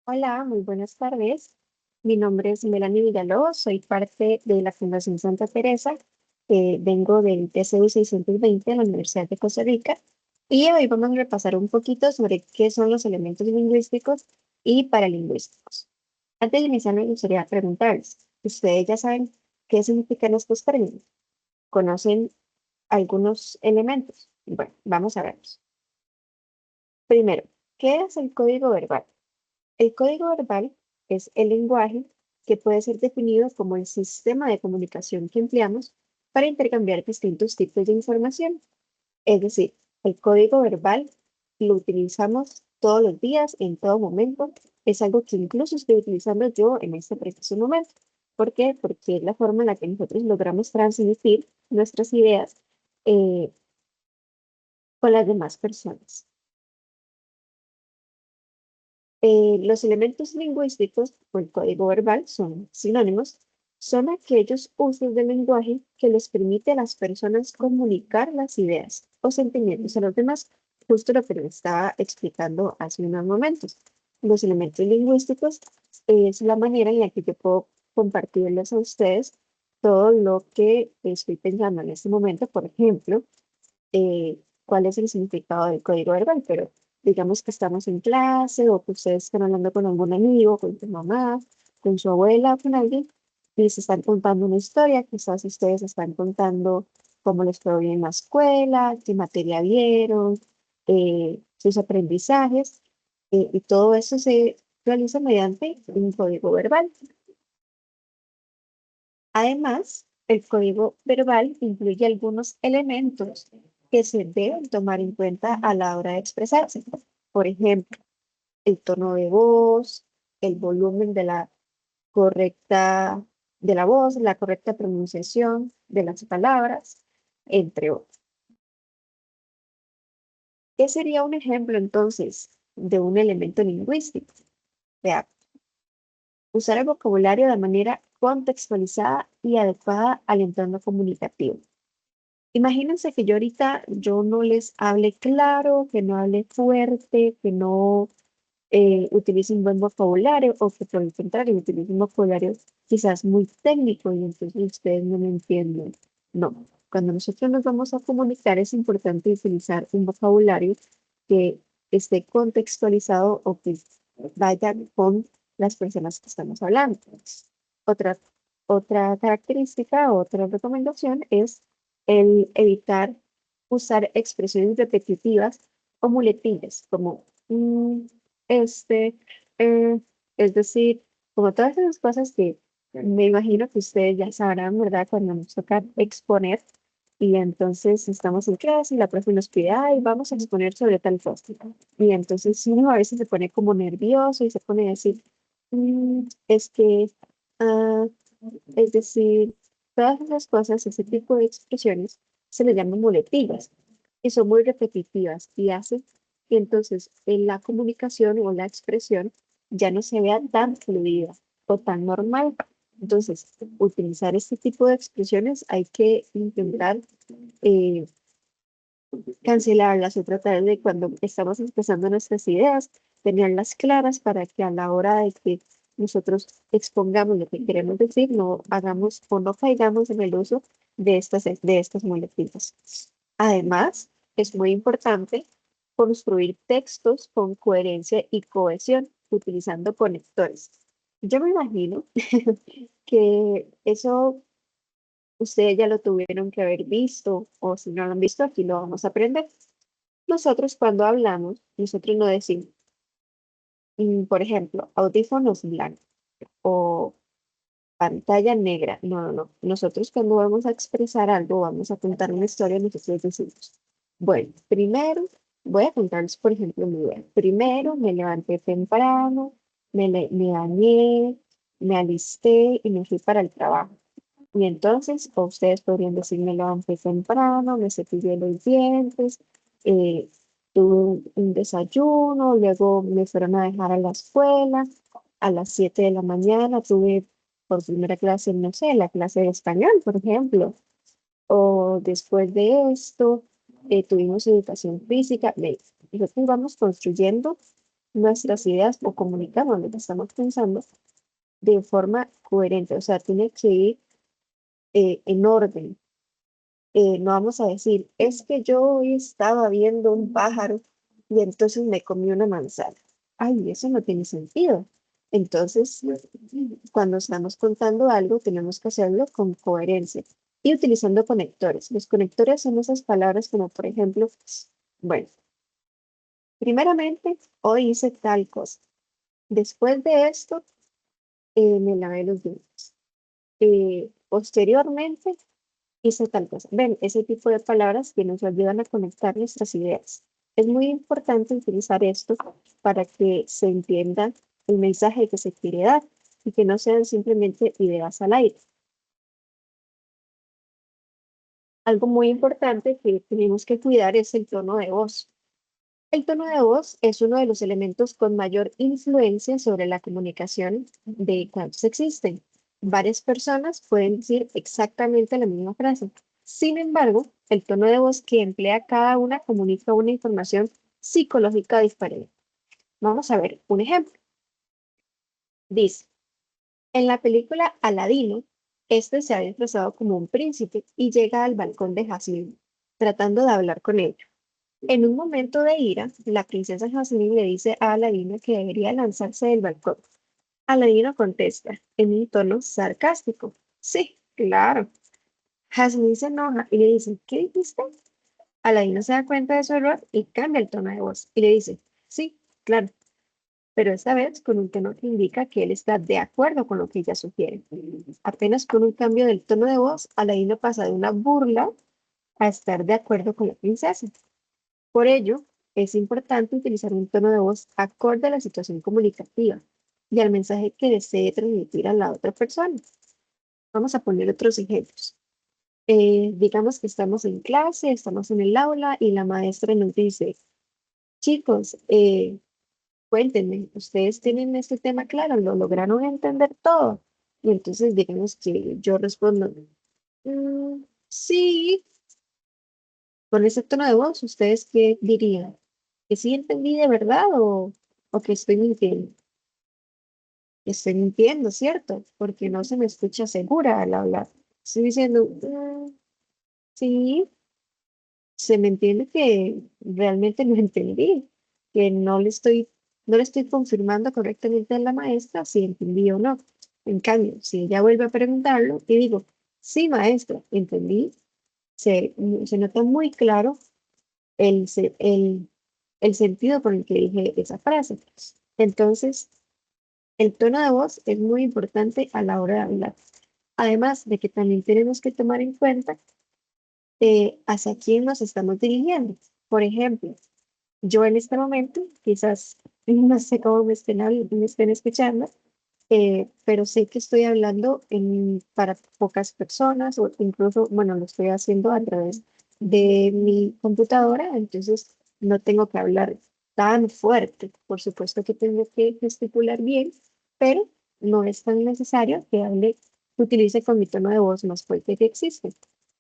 Hola, muy buenas tardes. Mi nombre es Melanie Villalobos, soy parte de la Fundación Santa Teresa, vengo del TCU 620 de la Universidad de Costa Rica y hoy vamos a repasar un poquito sobre qué son los elementos lingüísticos y paralingüísticos. Antes de iniciar, me gustaría preguntarles, ¿ustedes ya saben qué significan estos términos? ¿Conocen algunos elementos? Bueno, vamos a verlos. Primero, ¿qué es el código verbal? El código verbal es el lenguaje que puede ser definido como el sistema de comunicación que empleamos para intercambiar distintos tipos de información. Es decir, el código verbal lo utilizamos todos los días, en todo momento. Es algo que incluso estoy utilizando yo en este preciso momento. ¿Por qué? Porque es la forma en la que nosotros logramos transmitir nuestras ideas eh, con las demás personas. Los elementos lingüísticos o el código verbal son sinónimos, son aquellos usos del lenguaje que les permite a las personas comunicar las ideas o sentimientos a los demás, justo lo que les estaba explicando hace unos momentos. Los elementos lingüísticos es la manera en la que yo puedo compartirles a ustedes todo lo que estoy pensando en este momento, por ejemplo, cuál es el significado del código verbal, pero digamos que estamos en clase o que ustedes están hablando con algún amigo, con tu mamá, con su abuela, con alguien, y se están contando una historia, quizás ustedes están contando cómo les fue hoy en la escuela, qué materia vieron, sus aprendizajes, y todo eso se realiza mediante un código verbal. Además, el código verbal incluye algunos elementos que se deben tomar en cuenta a la hora de expresarse. Por ejemplo, el tono de voz, el volumen de la correcta de la voz, la correcta pronunciación de las palabras, entre otros. ¿Qué sería un ejemplo entonces de un elemento lingüístico? Vea, usar el vocabulario de manera contextualizada y adecuada al entorno comunicativo. Imagínense que yo no les hable claro, que no hable fuerte, que no utilice un buen vocabulario o que por el contrario utilice un vocabulario quizás muy técnico y entonces ustedes no me entienden. No, cuando nosotros nos vamos a comunicar es importante utilizar un vocabulario que esté contextualizado o que vaya con las personas que estamos hablando. Otra, otra característica, otra recomendación es el evitar usar expresiones repetitivas o muletillas, como este, eh, es decir, como todas esas cosas que me imagino que ustedes ya sabrán, ¿verdad? Cuando nos toca exponer y entonces estamos en clase y la profe nos pide, ay, vamos a exponer sobre tal cosa. Y entonces uno a veces se pone como nervioso y se pone a decir, es que, ah, es decir, todas esas cosas, ese tipo de expresiones, se le llaman muletillas y son muy repetitivas y hacen que entonces en la comunicación o la expresión ya no se vea tan fluida o tan normal. Entonces, utilizar este tipo de expresiones hay que intentar eh, cancelarlas o tratar de cuando estamos expresando nuestras ideas, tenerlas claras para que a la hora de que nosotros expongamos lo que queremos decir, no hagamos o no caigamos en el uso de estas muletillas. Además, es muy importante construir textos con coherencia y cohesión utilizando conectores. Yo me imagino que eso ustedes ya lo tuvieron que haber visto o si no lo han visto, aquí lo vamos a aprender. Nosotros cuando hablamos, nosotros no decimos, por ejemplo, audífonos blancos o pantalla negra. No, no, no. Nosotros cuando vamos a expresar algo, vamos a contar una historia, nosotros decimos, bueno, primero voy a contarles, por ejemplo, mi idea. Primero me levanté temprano, me bañé, me alisté y me fui para el trabajo. Y entonces, o ustedes podrían decir, me levanté temprano, me cepillé los dientes, eh, tuve un desayuno, luego me fueron a dejar a la escuela, a las 7 de la mañana tuve por primera clase, no sé, la clase de español, por ejemplo, o después de esto tuvimos educación física, ve, nosotros vamos construyendo nuestras ideas o comunicamos lo que estamos pensando de forma coherente. O sea, tiene que ir en orden. No vamos a decir, es que yo hoy estaba viendo un pájaro y entonces me comí una manzana. Ay, eso no tiene sentido. Entonces, cuando estamos contando algo, tenemos que hacerlo con coherencia y utilizando conectores. Los conectores son esas palabras como, por ejemplo, bueno, primeramente, hoy hice tal cosa. Después de esto, me lavé los dientes. Posteriormente, hice tal cosa. Ven, ese tipo de palabras que nos ayudan a conectar nuestras ideas. Es muy importante utilizar esto para que se entienda el mensaje que se quiere dar y que no sean simplemente ideas al aire. Algo muy importante que tenemos que cuidar es el tono de voz. El tono de voz es uno de los elementos con mayor influencia sobre la comunicación de cuantos existen. Varias personas pueden decir exactamente la misma frase. Sin embargo, el tono de voz que emplea cada una comunica una información psicológica diferente. Vamos a ver un ejemplo. Dice, en la película Aladino, este se ha disfrazado como un príncipe y llega al balcón de Jasmine, tratando de hablar con ella. En un momento de ira, la princesa Jasmine le dice a Aladino que debería lanzarse del balcón. Aladino contesta en un tono sarcástico. Sí, claro. Jasmine se enoja y le dice, ¿qué dijiste? Aladino se da cuenta de su error y cambia el tono de voz y le dice, sí, claro, pero esta vez con un tono que indica que él está de acuerdo con lo que ella sugiere. Apenas con un cambio del tono de voz, Aladino pasa de una burla a estar de acuerdo con la princesa. Por ello, es importante utilizar un tono de voz acorde a la situación comunicativa y al mensaje que desee transmitir a la otra persona. Vamos a poner otros ejemplos. Digamos que estamos en clase, estamos en el aula y la maestra nos dice, chicos, cuéntenme, ¿ustedes tienen este tema claro? ¿Lo lograron entender todo? Y entonces digamos que yo respondo, sí, con ese tono de voz, ¿ustedes qué dirían? ¿Que sí entendí de verdad o que estoy mintiendo? Estoy mintiendo, ¿cierto? Porque no se me escucha segura al hablar. Estoy diciendo, sí, se me entiende que realmente no entendí, que no le estoy confirmando correctamente a la maestra si entendí o no. En cambio, si ella vuelve a preguntarlo y digo, sí, maestra, entendí, se nota muy claro el sentido por el que dije esa frase. Entonces, el tono de voz es muy importante a la hora de hablar. Además de que también tenemos que tomar en cuenta hacia quién nos estamos dirigiendo. Por ejemplo, yo en este momento, quizás no sé cómo me estén escuchando, pero sé que estoy hablando para pocas personas o incluso, bueno, lo estoy haciendo a través de mi computadora, entonces no tengo que hablar tan fuerte. Por supuesto que tengo que gesticular bien, pero no es tan necesario que utilice con mi tono de voz más fuerte que existe.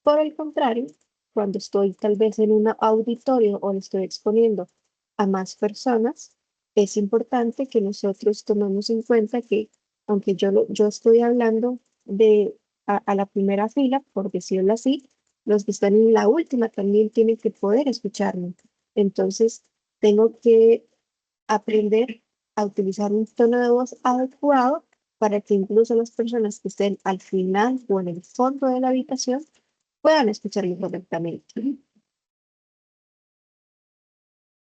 Por el contrario, cuando estoy tal vez en un auditorio o le estoy exponiendo a más personas, es importante que nosotros tomemos en cuenta que aunque yo estoy hablando a la primera fila, por decirlo así, los que están en la última también tienen que poder escucharme. Entonces, tengo que aprender a utilizar un tono de voz adecuado para que incluso las personas que estén al final o en el fondo de la habitación puedan escucharme correctamente.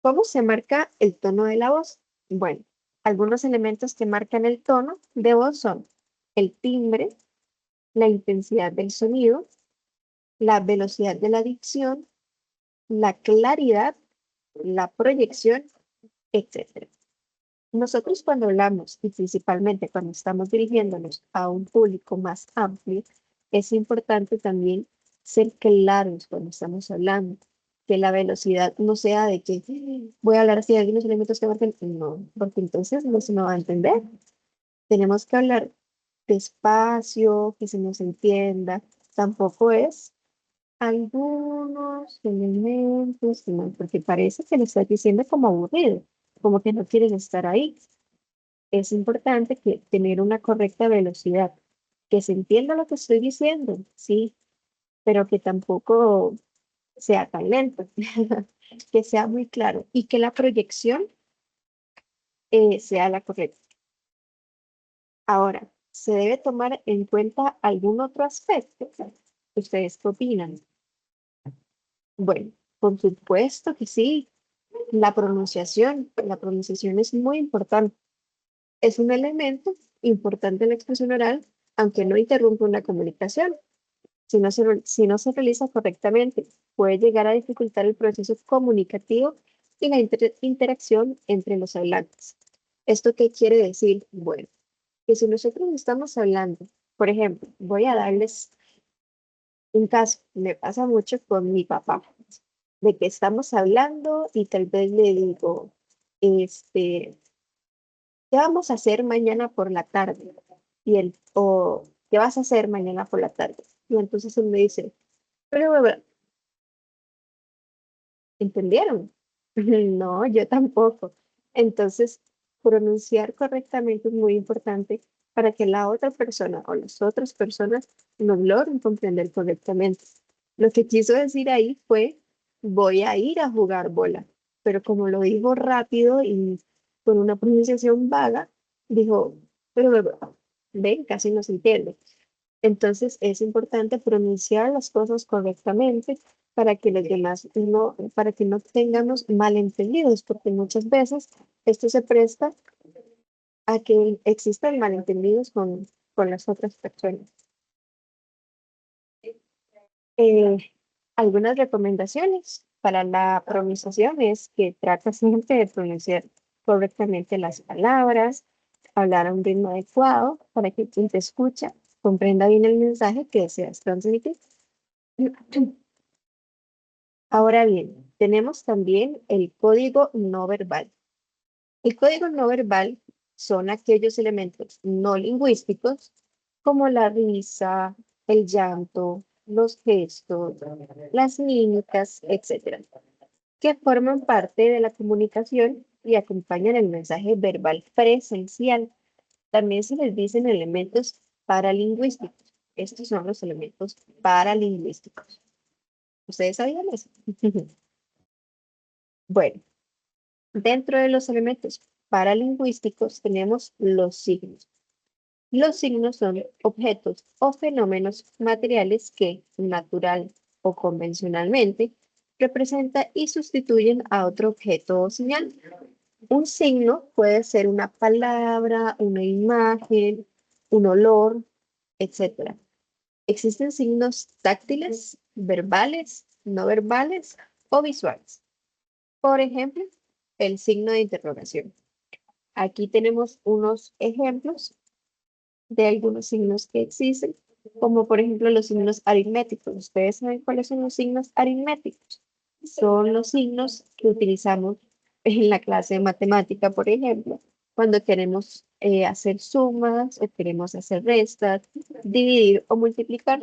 ¿Cómo se marca el tono de la voz? Bueno, algunos elementos que marcan el tono de voz son el timbre, la intensidad del sonido, la velocidad de la dicción, la claridad, la proyección, etcétera. Nosotros cuando hablamos y principalmente cuando estamos dirigiéndonos a un público más amplio, es importante también ser claros cuando estamos hablando, que la velocidad no sea de que voy a hablar así de algunos elementos que marcan, no, porque entonces no se me va a entender. Tenemos que hablar despacio, que se nos entienda. Tampoco es algunos elementos, no, porque parece que lo estás diciendo como aburrido. como que no quieres estar ahí. Es importante que tener una correcta velocidad, que se entienda lo que estoy diciendo, sí, pero que tampoco sea tan lento, que sea muy claro y que la proyección sea la correcta. Ahora, ¿se debe tomar en cuenta algún otro aspecto? ¿Ustedes qué opinan? Bueno, por supuesto que sí. La pronunciación es muy importante. Es un elemento importante en la expresión oral, aunque no interrumpe una comunicación. Si no se realiza correctamente, puede llegar a dificultar el proceso comunicativo y la interacción entre los hablantes. ¿Esto qué quiere decir? Bueno, que si nosotros estamos hablando, por ejemplo, voy a darles un caso, me pasa mucho con mi papá, de que estamos hablando y tal vez le digo, ¿qué vamos a hacer mañana por la tarde? O ¿qué vas a hacer mañana por la tarde? Y entonces él me dice, pero, ¿entendieron? No, yo tampoco. Entonces, pronunciar correctamente es muy importante para que la otra persona o las otras personas nos logren comprender correctamente. Lo que quiso decir ahí fue, voy a ir a jugar bola, pero como lo dijo rápido y con una pronunciación vaga, dijo, pero, ven, casi no se entiende. Entonces es importante pronunciar las cosas correctamente para que los demás no, para que no tengamos malentendidos, porque muchas veces esto se presta a que existan malentendidos con las otras personas. Eh, Algunas recomendaciones para la pronunciación es que trata siempre de pronunciar correctamente las palabras, hablar a un ritmo adecuado para que quien te escucha comprenda bien el mensaje que deseas transmitir. Ahora bien, tenemos también el código no verbal. El código no verbal son aquellos elementos no lingüísticos como la risa, el llanto, los gestos, las mímicas, etcétera, que forman parte de la comunicación y acompañan el mensaje verbal presencial. También se les dicen elementos paralingüísticos. Estos son los elementos paralingüísticos. ¿Ustedes sabían eso? Bueno. Dentro de los elementos paralingüísticos tenemos los signos. Los signos son objetos o fenómenos materiales que, natural o convencionalmente, representan y sustituyen a otro objeto o señal. Un signo puede ser una palabra, una imagen, un olor, etc. Existen signos táctiles, verbales, no verbales o visuales. Por ejemplo, el signo de interrogación. Aquí tenemos unos ejemplos de algunos signos que existen, como por ejemplo los signos aritméticos. ¿Ustedes saben cuáles son los signos aritméticos? Son los signos que utilizamos en la clase de matemática, por ejemplo, cuando queremos hacer sumas o queremos hacer restas, dividir o multiplicar.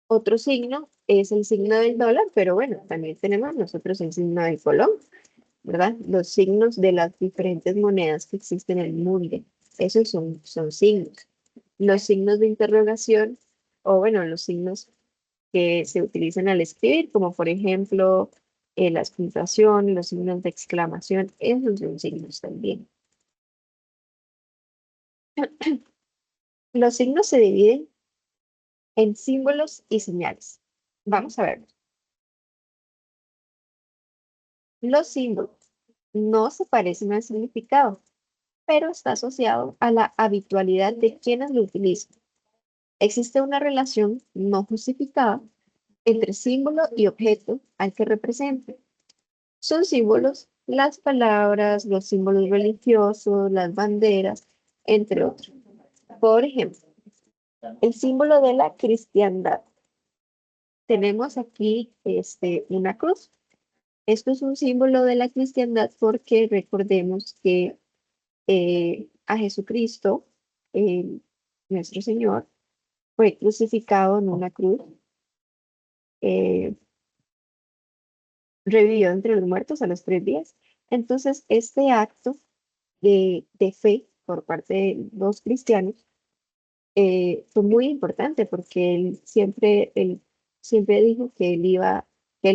Otro signo es el signo del dólar, pero bueno, también tenemos nosotros el signo del colón, ¿verdad? Los signos de las diferentes monedas que existen en el mundo. Esos son signos. Los signos de interrogación, o bueno, los signos que se utilizan al escribir, como por ejemplo las puntuaciones, los signos de exclamación, esos son signos también. Los signos se dividen en símbolos y señales. Vamos a ver. Los símbolos no se parecen al significado, pero está asociado a la habitualidad de quienes lo utilizan. Existe una relación no justificada entre símbolo y objeto al que representa. Son símbolos las palabras, los símbolos religiosos, las banderas, entre otros. Por ejemplo, el símbolo de la cristiandad. Tenemos aquí una cruz. Esto es un símbolo de la cristiandad porque recordemos que a Jesucristo, eh, nuestro Señor, fue crucificado en una cruz, eh, revivió entre los muertos a los 3 días. Entonces, este acto de fe por parte de los cristianos fue muy importante porque él siempre dijo que él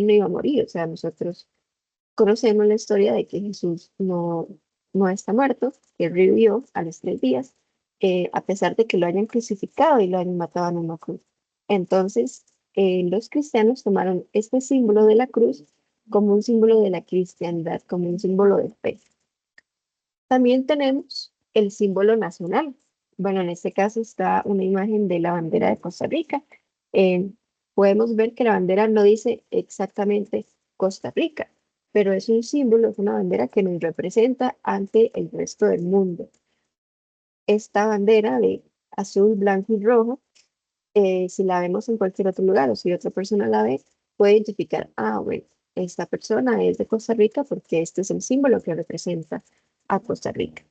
no iba a morir. O sea, nosotros conocemos la historia de que Jesús no está muerto, que revivió a los 3 días, a pesar de que lo hayan crucificado y lo hayan matado en una cruz. Entonces, los cristianos tomaron este símbolo de la cruz como un símbolo de la cristiandad, como un símbolo de fe. También tenemos el símbolo nacional. Bueno, en este caso está una imagen de la bandera de Costa Rica. Eh, Podemos ver que la bandera no dice exactamente Costa Rica, pero es un símbolo, es una bandera que nos representa ante el resto del mundo. Esta bandera de azul, blanco y rojo, si la vemos en cualquier otro lugar o si otra persona la ve, puede identificar, bueno, esta persona es de Costa Rica porque este es el símbolo que representa a Costa Rica.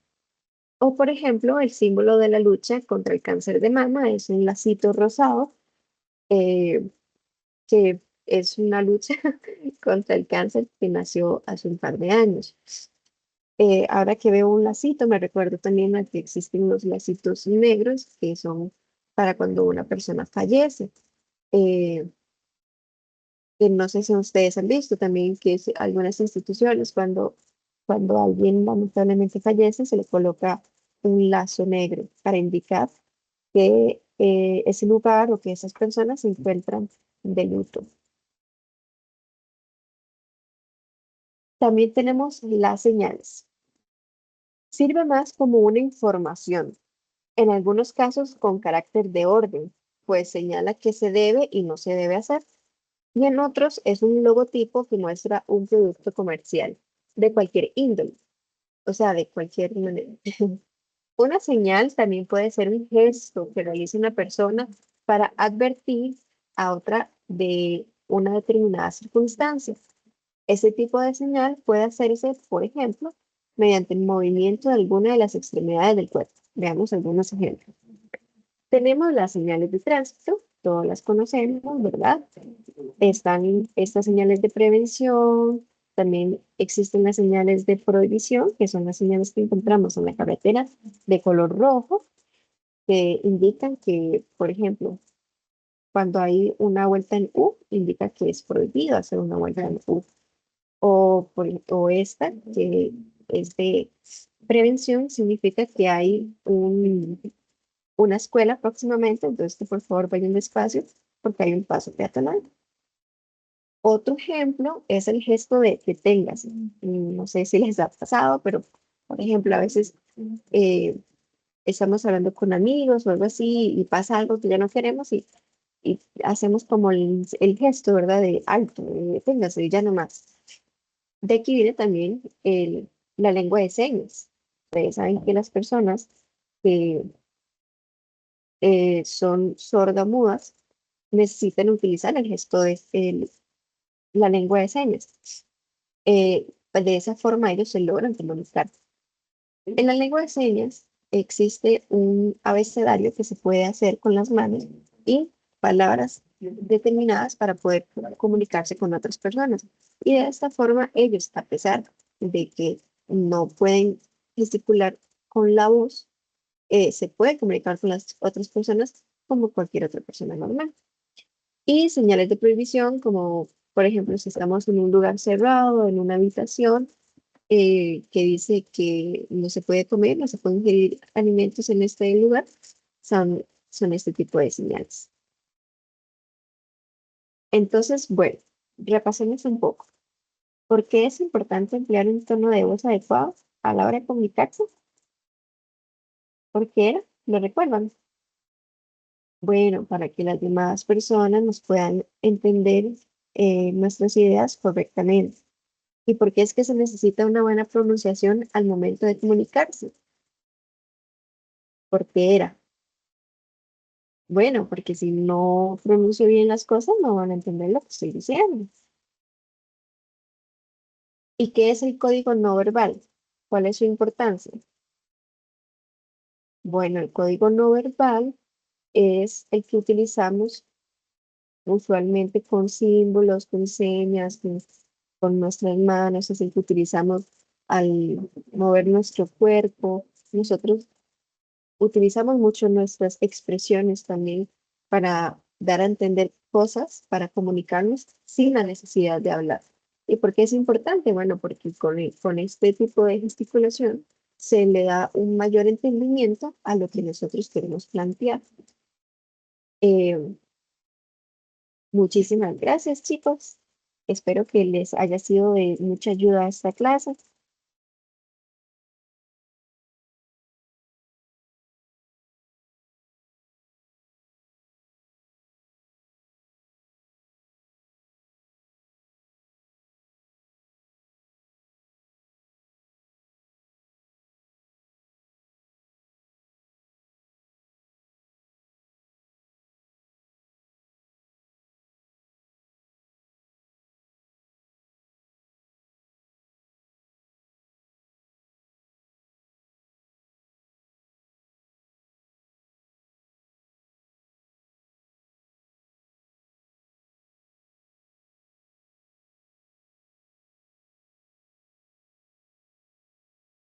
O, por ejemplo, el símbolo de la lucha contra el cáncer de mama es un lacito rosado, eh, que es una lucha contra el cáncer que nació hace un par de años. Ahora que veo un lacito, me recuerdo también a que existen los lacitos negros, que son para cuando una persona fallece. Eh, que no sé si ustedes han visto también que algunas instituciones, cuando alguien lamentablemente fallece, se le coloca un lazo negro para indicar que ese lugar o que esas personas se encuentran de luto. También tenemos las señales. Sirve más como una información, en algunos casos con carácter de orden, pues señala qué se debe y no se debe hacer. Y en otros es un logotipo que muestra un producto comercial de cualquier índole, o sea, de cualquier manera. Una señal también puede ser un gesto que realiza una persona para advertir a otra de una determinada circunstancia. Ese tipo de señal puede hacerse, por ejemplo, mediante el movimiento de alguna de las extremidades del cuerpo. Veamos algunos ejemplos. Tenemos las señales de tránsito, todas las conocemos, ¿verdad? Están estas señales de prevención, también existen las señales de prohibición, que son las señales que encontramos en la carretera de color rojo, que indican que, por ejemplo, cuando hay una vuelta en U, indica que es prohibido hacer una vuelta en U. O esta, que es de prevención, significa que hay una escuela próximamente, entonces que por favor vayan despacio porque hay un paso peatonal. Otro ejemplo es el gesto de deténgase. No sé si les ha pasado, pero por ejemplo, a veces eh, estamos hablando con amigos o algo así y pasa algo que ya no queremos y hacemos como el gesto, ¿verdad? De alto, de deténgase, ya no más. De aquí viene también la lengua de señas. Ustedes saben que las personas que son sordomudas necesitan utilizar el gesto la lengua de señas. De esa forma ellos se logran comunicar. En la lengua de señas existe un abecedario que se puede hacer con las manos y palabras determinadas para poder comunicarse con otras personas. Y de esta forma ellos, a pesar de que no pueden gesticular con la voz, se pueden comunicar con las otras personas como cualquier otra persona normal. Y señales de prohibición, como por ejemplo si estamos en un lugar cerrado, en una habitación, que dice que no se puede comer, no se pueden ingerir alimentos en este lugar, son este tipo de señales. Entonces, bueno, repasemos un poco. ¿Por qué es importante emplear un tono de voz adecuado a la hora de comunicarse? ¿Por qué era? ¿Lo recuerdan? Bueno, para que las demás personas nos puedan entender nuestras ideas correctamente. ¿Y por qué es que se necesita una buena pronunciación al momento de comunicarse? ¿Por qué era? Bueno, porque si no pronuncio bien las cosas, no van a entender lo que estoy diciendo. ¿Y qué es el código no verbal? ¿Cuál es su importancia? Bueno, el código no verbal es el que utilizamos usualmente con símbolos, con señas, con nuestras manos, es el que utilizamos al mover nuestro cuerpo. Nosotros utilizamos mucho nuestras expresiones también para dar a entender cosas, para comunicarnos sin la necesidad de hablar. ¿Y por qué es importante? Bueno, porque con este tipo de gesticulación se le da un mayor entendimiento a lo que nosotros queremos plantear. Eh, Muchísimas gracias, chicos. Espero que les haya sido de mucha ayuda esta clase.